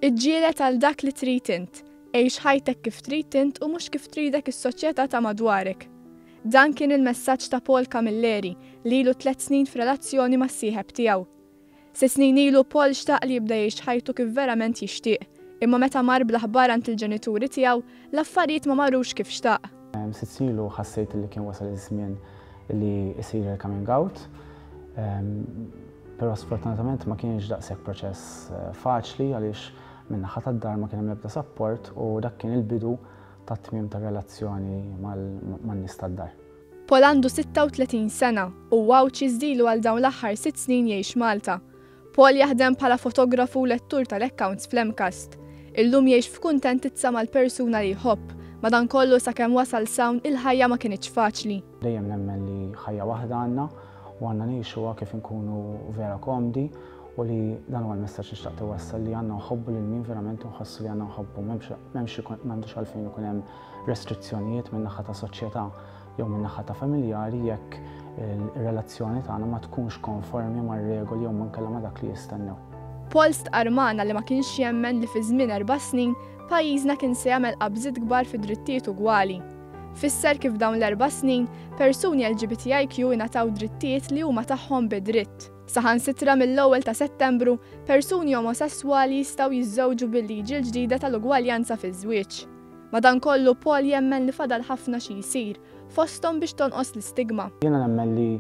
Iġġieled għal dak li trid int, għex ħajtek kif trid int u mhux kif tridek is-soċjetà ta' madwarek. Dan kien il-messaġġ ta' Paul Camilleri li ilu 3 snin f'relazzjoni mas-sieħeb tiegħu. 6 snin ilu Paul xtaq li jibda jgħix ħajtu kif verament jixtieq, imma meta mar bl-aħbar għand il-ġenituri tiegħu, l-affarijiet ma marrux kif xtaq. 6 snin ilu ħassejt li kien wasal iż-żmien li jsir il-coming out, però sfortunatament ma kienx daqshekk proċess faċli għaliex min-naħa tad-dar ma kien hemm l-ebda support u dak kien il-bidu tat-tmiem tar-relazzjoni man-nies tad-dar. Paul għandu 36 sena u għawċ jiżdilu għal dawn l-aħħar 6 snin jgħix Malta. Paul jaħdem bħala fotografu u lettur tal-accounts fl-Emcast. Illum jgħix f'kuntentizza mal-persuna li jħobb, madankollu sakemm wasal sawn il-ħajja ma kienx faċli. Dejjem nemmen li ħajja waħda għandna u għandna ngħixuha kif inkunu vera komdi u li dan huwa l-messaġġ nixtaq iwassal li għandna nħobbu lil min verament nħossu li għandna nħobbu m'hemmx għalfejn ikun hemm restrizzjonijiet min-naħa ta' soċjetà jew min-naħa ta' familjari jekk ir-relazzjoni tagħna ma tkunx konformi mar-regoli jew minkella ma' dak li jistennew. Paul stqarmana li ma kienx jemmen li fi żmien 4 snin pajjiżna kien se jagħmel qabżiet kbar fi drittijiet ugwali. Fisser kif dawn l-4 snin persuni LGBTIQ ingħataw drittijiet li huma tagħhom bidritt. Saħansitra mill-1 ta' Settembru, persuni omosessuali jistgħu jiżżewġu bil-liġi l-ġdida tal-ugwaljanza fiż-żwieġ. Madankollu Paul jemmen li fadal ħafna xi jsir, fosthom biex tonqos l-istigma. Jiena nemmen li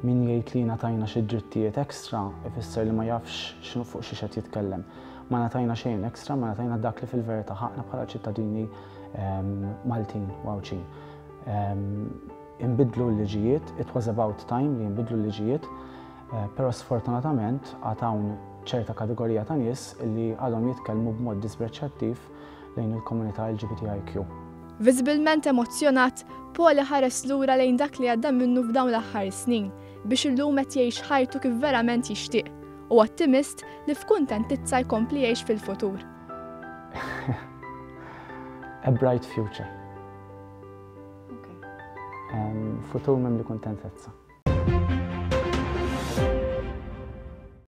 min jgħid li ngħatajna xi drittijiet ekstra ifisser li ma jafx x'inhu fuq xi qed jitkellem. Ma ngħatajna xejn ekstra, ma ngħatajna dak li fil-verità ħaqna bħala ċittadini Maltin u Għawċin. Inbidlu l-liġijiet, it was about time li inbidlu l-liġijiet, però sfortunatament għatawn ċerta kategorija ta' nies li għadhom jitkellmu b'mod dispreċċattiv lejn il-komunità LGBTIQ. Viżibilment emozzjonat, Paul ħares lura lejn dak li għadda minnu f'dawn l-aħħar snin biex illum qed jgħix ħajtu kif verament jixtieq u ottimist li f'kuntentizza jkompli jgħix fil-futur. A bright future. Futur mimli kuntentezza.